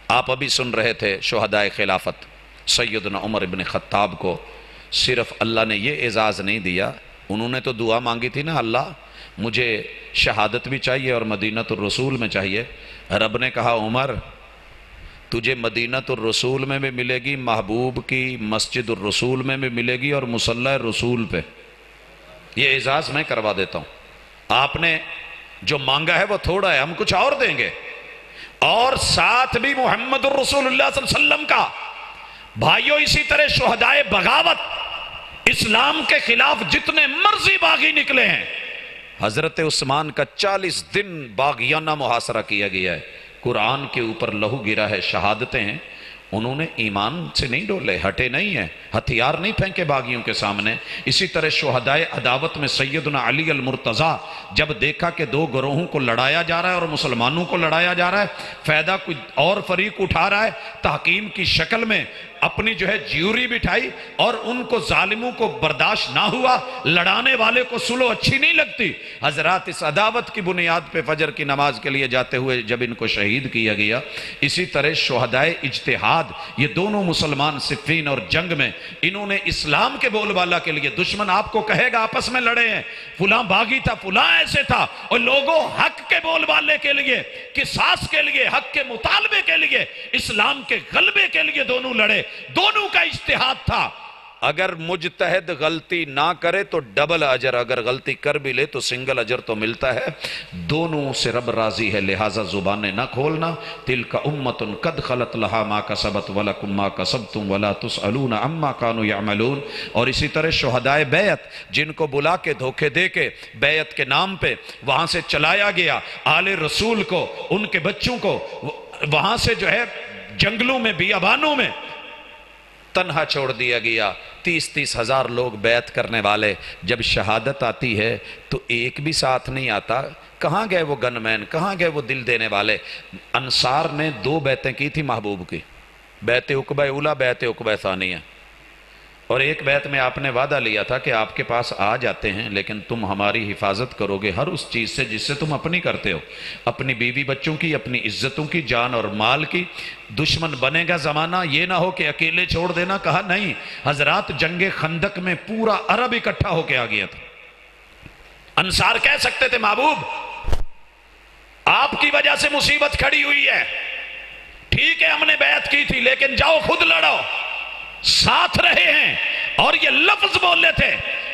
آپ ابھی سن رہے تھے شہدائے خلافت سیدنا عمر ابن خطاب کو صرف اللہ نے یہ اعزاز نہیں دیا، انہوں نے تو دعا مانگی تھی نا، اللہ مجھے شہادت بھی چاہیے اور مدینۃ الرسول میں چاہیے۔ رب نے کہا عمر تجھے مدینۃ الرسول میں بھی ملے گی، محبوب کی مسجد الرسول میں بھی ملے گی، اور مصلی رسول پہ۔ یہ اعزاز میں کروا دیتا ہوں، آپ نے جو مانگا ہے وہ تھوڑا ہے، ہم کچھ اور دیں گے، اور ساتھ بھی محمد الرسول اللہ صلی اللہ علیہ وسلم کا۔ بھائیو اسی طرح شہدائے بغاوت، اسلام کے خلاف جتنے مرضی باغی نکلے ہیں، حضرت عثمان کا 40 دن باغیانہ محاصرہ کیا گیا ہے، قرآن کے اوپر لہو گرا ہے، شہادتیں ہیں، انہوں نے ایمان سے نہیں ڈولے، ہٹے نہیں ہیں، ہتھیار نہیں پھینکے باغیوں کے سامنے۔ اسی طرح شہدائے عداوت میں سیدنا علی المرتضیٰ جب دیکھا کہ دو گروہوں کو لڑایا جا رہا ہے اور مسلمانوں کو لڑایا جا رہا ہے، فائدہ کوئی اور فریق اٹھا رہا ہے، تحکیم کی شکل میں اپنی جو ہے جیوری بٹھائی، اور ان کو ظالموں کو برداشت نہ ہوا، لڑانے والے کو سلو اچھی نہیں لگتی، حضرات اس عداوت کی بنیاد پہ فجر کی نماز کے لیے جاتے ہوئے جب ان کو شہید کیا گیا۔ اسی طرح شہدائے اجتہاد، یہ دونوں مسلمان صفین اور جنگ میں انہوں نے اسلام کے بول بالا کے لیے، دشمن آپ کو کہے گا آپس میں لڑے ہیں، فلاں باغی تھا، فلاں ایسے تھا، اور لوگوں حق کے بول بالے کے لیے، قصاص کے لیے، حق کے مطالبے کے لیے، اسلام کے غلبے کے لیے دونوں لڑے، دونوں کا اجتہاد تھا۔ اگر مجتہد غلطی نہ کرے تو ڈبل اجر، اگر غلطی کر بھی لے تو سنگل اجر تو ملتا ہے۔ دونوں سے رب راضی ہے، لہٰذا زبانیں نہ کھولنا۔ تلک امۃ قد خلت لہا ما کسبت ولکم ما کسبتم ولا تسألون عما کانوا یعملون۔ اور اسی طرح شہدائے بیعت، جن کو بلا کے دھوکے دے کے بیعت کے نام پہ وہاں سے چلایا گیا، آل رسول کو، ان کے بچوں کو وہاں سے جو ہے جنگلوں میں، بیابانوں میں تنہا چھوڑ دیا گیا، 30 ہزار لوگ بیعت کرنے والے۔ جب شہادت آتی ہے تو ایک بھی ساتھ نہیں آتا۔ کہاں گئے وہ گن مین، کہاں گئے وہ دل دینے والے؟ انصار نے 2 بیعتیں کی تھی محبوب کی، بیعت عقبہ اولا، بیعت عقبہ ثانیہ، اور ایک بیعت میں آپ نے وعدہ لیا تھا کہ آپ کے پاس آ جاتے ہیں لیکن تم ہماری حفاظت کرو گے ہر اس چیز سے جس سے تم اپنی کرتے ہو، اپنی بیوی بچوں کی، اپنی عزتوں کی، جان اور مال کی۔ دشمن بنے گا زمانہ، یہ نہ ہو کہ اکیلے چھوڑ دینا۔ کہا نہیں، حضرات جنگ خندق میں پورا عرب اکٹھا ہو کے آ گیا تھا۔ انصار کہہ سکتے تھے محبوب آپ کی وجہ سے مصیبت کھڑی ہوئی ہے، ٹھیک ہے ہم نے بیعت کی تھی لیکن جاؤ خود لڑو، ساتھ رہے ہیں۔ اور یہ لفظ بولے تھے،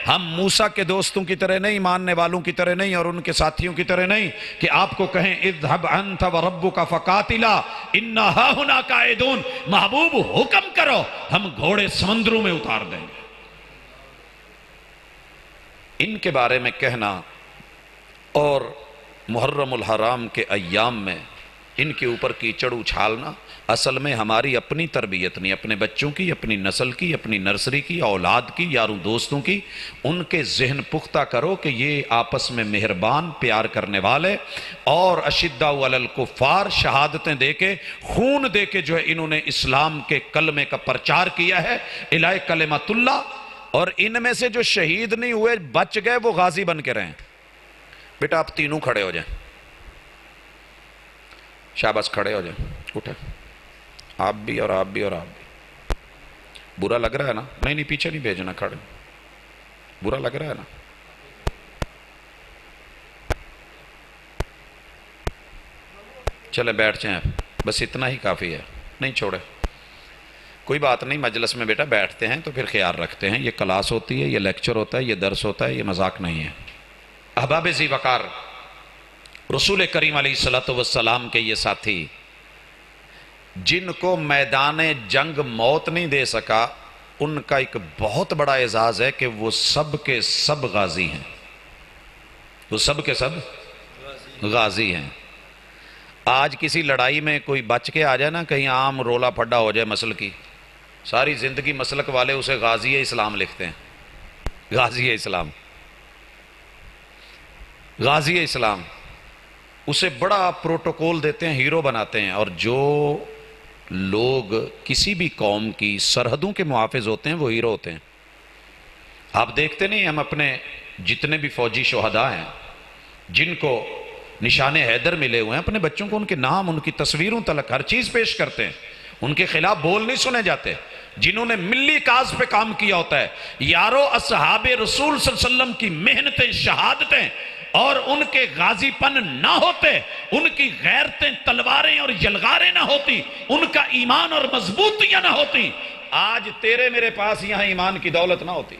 ہم موسیٰ کے دوستوں کی طرح نہیں، ماننے والوں کی طرح نہیں، اور ان کے ساتھیوں کی طرح نہیں کہ آپ کو کہیں اذهب انت وربک فقاتلا انا ہاہنا قاعدون۔ محبوب حکم کرو، ہم گھوڑے سمندروں میں اتار دیں گے۔ ان کے بارے میں کہنا اور محرم الحرام کے ایام میں ان کے اوپر کیچڑ اچھالنا اصل میں ہماری اپنی تربیت نہیں، اپنے بچوں کی، اپنی نسل کی، اپنی نرسری کی، اولاد کی، یاروں دوستوں کی۔ ان کے ذہن پختہ کرو کہ یہ آپس میں مہربان، پیار کرنے والے، اور اشداء علی الکفار، شہادتیں دے کے، خون دے کے جو ہے انہوں نے اسلام کے کلمے کا پرچار کیا ہے، الہ کلمۃ اللہ۔ اور ان میں سے جو شہید نہیں ہوئے، بچ گئے، وہ غازی بن کے رہیں۔ بیٹا آپ تینوں کھڑے ہو جائیں، شاباش کھڑے ہو جائیں، اٹھے، آپ بھی اور آپ بھی اور آپ بھی۔ برا لگ رہا ہے نا؟ نہیں پیچھے نہیں بھیجنا، کھڑے۔ برا لگ رہا ہے نا؟ چلے بیٹھ جائیں، بس اتنا ہی کافی ہے، نہیں چھوڑے۔ کوئی بات نہیں، مجلس میں بیٹا بیٹھتے ہیں تو پھر خیال رکھتے ہیں، یہ کلاس ہوتی ہے، یہ لیکچر ہوتا ہے، یہ درس ہوتا ہے، یہ مذاق نہیں ہے۔ احباب ذی وقار، رسول کریم علیہ السلام کے یہ ساتھی جن کو میدان جنگ موت نہیں دے سکا، ان کا ایک بہت بڑا اعزاز ہے کہ وہ سب کے سب غازی ہیں، وہ سب کے سب غازی ہیں۔ آج کسی لڑائی میں کوئی بچ کے آ جائے نا، کہیں عام رولا پھڈا ہو جائے مسل کی، ساری زندگی مسلک والے اسے غازی اسلام لکھتے ہیں، غازی اسلام، غازی اسلام، اسے بڑا پروٹوکول دیتے ہیں، ہیرو بناتے ہیں۔ اور جو لوگ کسی بھی قوم کی سرحدوں کے محافظ ہوتے ہیں وہ ہیرو ہوتے ہیں۔ آپ دیکھتے نہیں، ہم اپنے جتنے بھی فوجی شہداء ہیں جن کو نشان حیدر ملے ہوئے ہیں، اپنے بچوں کو ان کے نام، ان کی تصویروں تلک ہر چیز پیش کرتے ہیں، ان کے خلاف بول نہیں سنے جاتے۔ جنہوں نے ملی کاز پہ کام کیا ہوتا ہے، یارو اصحاب رسول صلی اللہ علیہ وسلم کی محنتیں، شہادتیں اور ان کے غازی پن نہ ہوتے، ان کی غیرتیں، تلواریں اور یلغاریں نہ ہوتی، ان کا ایمان اور مضبوطیاں نہ ہوتی، آج تیرے میرے پاس یہاں ایمان کی دولت نہ ہوتی۔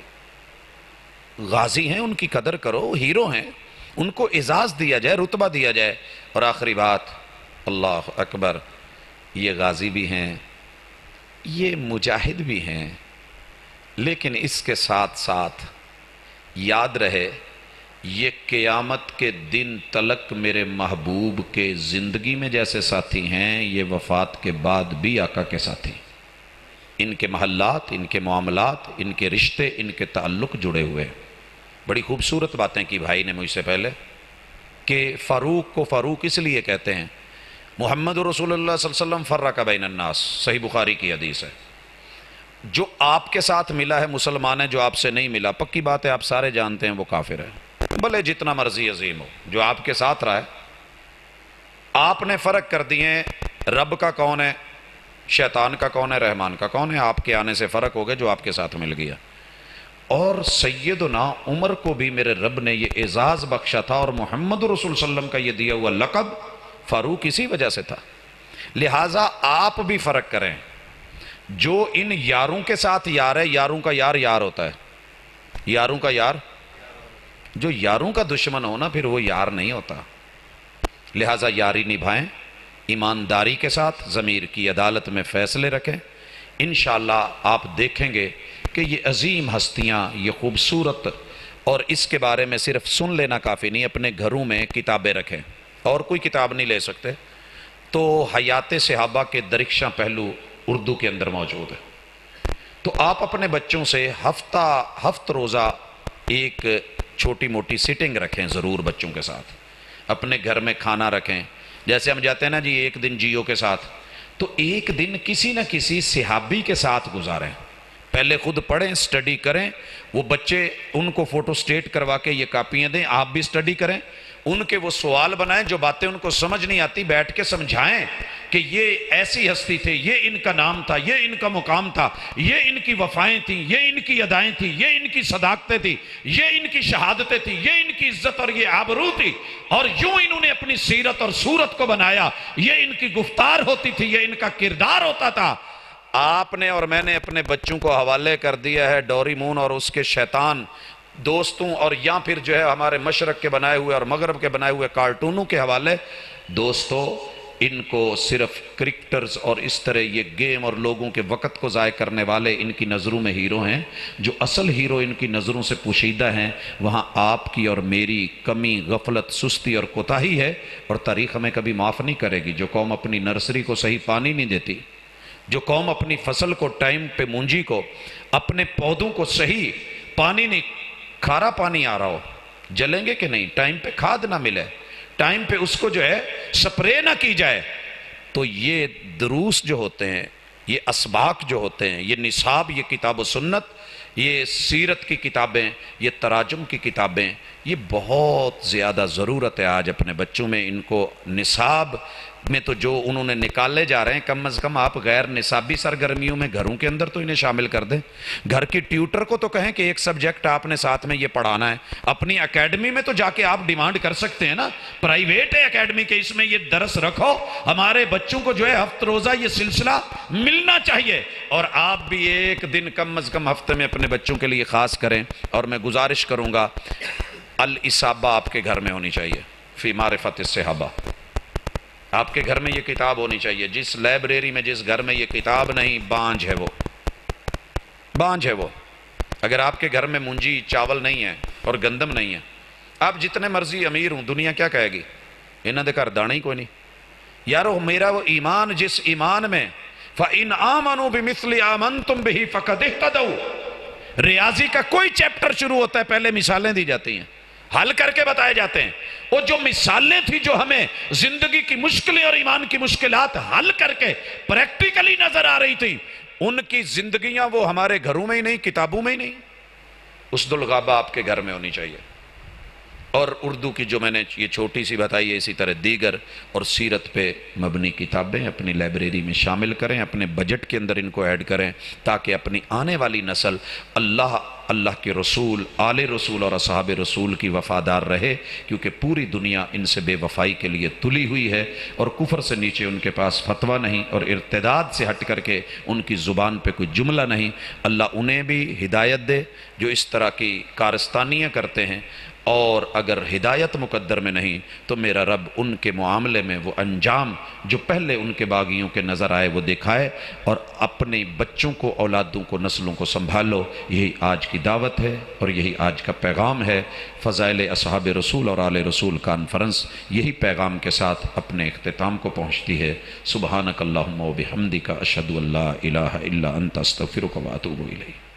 غازی ہیں، ان کی قدر کرو، ہیرو ہیں، ان کو اعزاز دیا جائے، رتبہ دیا جائے۔ اور آخری بات، اللہ اکبر، یہ غازی بھی ہیں، یہ مجاہد بھی ہیں، لیکن اس کے ساتھ ساتھ یاد رہے یہ قیامت کے دن تلک میرے محبوب کے زندگی میں جیسے ساتھی ہیں، یہ وفات کے بعد بھی آقا کے ساتھی۔ ان کے محلات، ان کے معاملات، ان کے رشتے، ان کے تعلق جڑے ہوئے ہیں۔ بڑی خوبصورت باتیں کی بھائی نے مجھ سے پہلے کہ فاروق کو فاروق اس لیے کہتے ہیں، محمد رسول اللہ صلی اللہ علیہ وسلم فرق بین الناس، صحیح بخاری کی حدیث ہے۔ جو آپ کے ساتھ ملا ہے مسلمان ہے، جو آپ سے نہیں ملا، پکی بات ہے آپ سارے جانتے ہیں وہ کافر ہے، بھلے جتنا مرضی عظیم ہو۔ جو آپ کے ساتھ رہا ہے، آپ نے فرق کر دیے رب کا کون ہے، شیطان کا کون ہے، رحمان کا کون ہے، آپ کے آنے سے فرق ہو گئے جو آپ کے ساتھ مل گیا۔ اور سیدنا عمر کو بھی میرے رب نے یہ اعزاز بخشا تھا، اور محمد رسول صلی اللہ علیہ وسلم کا یہ دیا ہوا لقب فاروق اسی وجہ سے تھا۔ لہٰذا آپ بھی فرق کریں، جو ان یاروں کے ساتھ یار ہے، یاروں کا یار یار ہوتا ہے، یاروں کا یار، جو یاروں کا دشمن ہونا پھر وہ یار نہیں ہوتا۔ لہٰذا یاری نبھائیں، ایمانداری کے ساتھ، ضمیر کی عدالت میں فیصلے رکھیں، انشاءاللہ آپ دیکھیں گے کہ یہ عظیم ہستیاں، یہ خوبصورت، اور اس کے بارے میں صرف سن لینا کافی نہیں، اپنے گھروں میں کتابیں رکھیں، اور کوئی کتاب نہیں لے سکتے تو حیات صحابہ کے درخشاں پہلو اردو کے اندر موجود ہے۔ تو آپ اپنے بچوں سے ہفت روزہ ایک چھوٹی موٹی سیٹنگ رکھیں ضرور بچوں کے ساتھ، اپنے گھر میں کھانا رکھیں۔ جیسے ہم جاتے ہیں نا جی ایک دن جیو کے ساتھ، تو ایک دن کسی نہ کسی صحابی کے ساتھ گزاریں، پہلے خود پڑھیں، سٹڈی کریں، وہ بچے ان کو فوٹو سٹیٹ کروا کے یہ کاپیاں دیں، آپ بھی سٹڈی کریں، ان کے وہ سوال بنائیں، جو باتیں ان کو سمجھ نہیں آتی بیٹھ کے سمجھائیں کہ یہ ایسی ہستی تھے، یہ ان کا نام تھا، یہ ان کا مقام تھا، یہ ان کی وفائیں تھیں، یہ ان کی ادائیں تھیں، یہ ان کی صداقتیں تھیں، یہ ان کی شہادتیں تھیں، یہ ان کی عزت اور یہ آبرو تھی، اور یوں انہوں نے اپنی سیرت اور صورت کو بنایا، یہ ان کی گفتار ہوتی تھی، یہ ان کا کردار ہوتا تھا۔ آپ نے اور میں نے اپنے بچوں کو حوالے کر دیا ہے ڈوری مون اور اس کے شیطان دوستوں، اور یا پھر جو ہے ہمارے مشرق کے بنائے ہوئے اور مغرب کے بنائے ہوئے کارٹونوں کے حوالے۔ دوستو، ان کو صرف کرکٹرز اور اس طرح یہ گیم اور لوگوں کے وقت کو ضائع کرنے والے ان کی نظروں میں ہیرو ہیں، جو اصل ہیرو ان کی نظروں سے پوشیدہ ہیں، وہاں آپ کی اور میری کمی، غفلت، سستی اور کوتاہی ہے، اور تاریخ ہمیں کبھی معاف نہیں کرے گی۔ جو قوم اپنی نرسری کو صحیح پانی نہیں دیتی، جو قوم اپنی فصل کو ٹائم پہ، مونجی کو، اپنے پودوں کو صحیح پانی نہیں، کھارا پانی آ رہا ہو، جلیں گے کہ نہیں، ٹائم پہ کھاد نہ ملے، ٹائم پہ اس کو جو ہے سپرے نہ کی جائے، تو یہ دروس جو ہوتے ہیں، یہ اسباق جو ہوتے ہیں، یہ نصاب، یہ کتاب و سنت، یہ سیرت کی کتابیں، یہ تراجم کی کتابیں، یہ بہت زیادہ ضرورت ہے آج اپنے بچوں میں۔ ان کو نصاب میں تو جو انہوں نے نکالے جا رہے ہیں، کم از کم آپ غیر نصابی سرگرمیوں میں گھروں کے اندر تو انہیں شامل کر دیں۔ گھر کی ٹیوٹر کو تو کہیں کہ ایک سبجیکٹ آپ نے ساتھ میں یہ پڑھانا ہے۔ اپنی اکیڈمی میں تو جا کے آپ ڈیمانڈ کر سکتے ہیں نا، پرائیویٹ ہے اکیڈمی کے، اس میں یہ درس رکھو، ہمارے بچوں کو جو ہے ہفت روزہ یہ سلسلہ ملنا چاہیے، اور آپ بھی ایک دن کم از کم ہفتے میں اپنے بچوں کے لیے خاص کریں۔ اور میں گزارش کروں گا، الاصابہ آپ کے گھر میں ہونی چاہیے، فی معرفت الصحابہ، آپ کے گھر میں یہ کتاب ہونی چاہیے۔ جس لائبریری میں، جس گھر میں یہ کتاب نہیں، بانجھ ہے وہ، بانجھ ہے وہ۔ اگر آپ کے گھر میں مونجی چاول نہیں ہے اور گندم نہیں ہے، آپ جتنے مرضی امیر ہوں، دنیا کیا کہے گی، انہاں دے گھر دانا ہی کوئی نہیں، یارو میرا وہ ایمان جس ایمان میں فَإِنْ آمَنُوا بِمِثْلِ آمَنْتُمْ بِهِ فَقَدْ اهْتَدَوْا، ریاضی کا کوئی چیپٹر شروع ہوتا ہے پہلے مثالیں دی جاتی ہیں، حل کر کے بتائے جاتے ہیں. وہ جو مثالیں تھی جو ہمیں زندگی کی مشکلیں اور ایمان کی مشکلات حل کر کے پریکٹیکلی نظر آ رہی تھی، ان کی زندگیاں وہ ہمارے گھروں میں ہی نہیں، کتابوں میں ہی نہیں. اسد الغابہ آپ کے گھر میں ہونی چاہیے. اور اردو کی جو میں نے یہ چھوٹی سی بتائی ہے، اسی طرح دیگر اور سیرت پہ مبنی کتابیں اپنی لائبریری میں شامل کریں، اپنے بجٹ کے اندر ان کو ایڈ کریں، تاکہ اپنی آنے والی نسل اللہ کے رسول، آل رسول اور اصحاب رسول کی وفادار رہے، کیونکہ پوری دنیا ان سے بے وفائی کے لیے تلی ہوئی ہے، اور کفر سے نیچے ان کے پاس فتویٰ نہیں، اور ارتداد سے ہٹ کر کے ان کی زبان پہ کوئی جملہ نہیں. اللہ انہیں بھی ہدایت دے جو اس طرح کی کارستانیاں کرتے ہیں، اور اگر ہدایت مقدر میں نہیں تو میرا رب ان کے معاملے میں وہ انجام جو پہلے ان کے باغیوں کے نظر آئے وہ دکھائے. اور اپنے بچوں کو، اولادوں کو، نسلوں کو سنبھالو. یہی آج کی دعوت ہے اور یہی آج کا پیغام ہے. فضائل اصحاب رسول اور آل رسول کانفرنس یہی پیغام کے ساتھ اپنے اختتام کو پہنچتی ہے. سبحانک اللہم و بحمدک اشہد ان لا الہ الا انت استغفرک و اتوب الیک.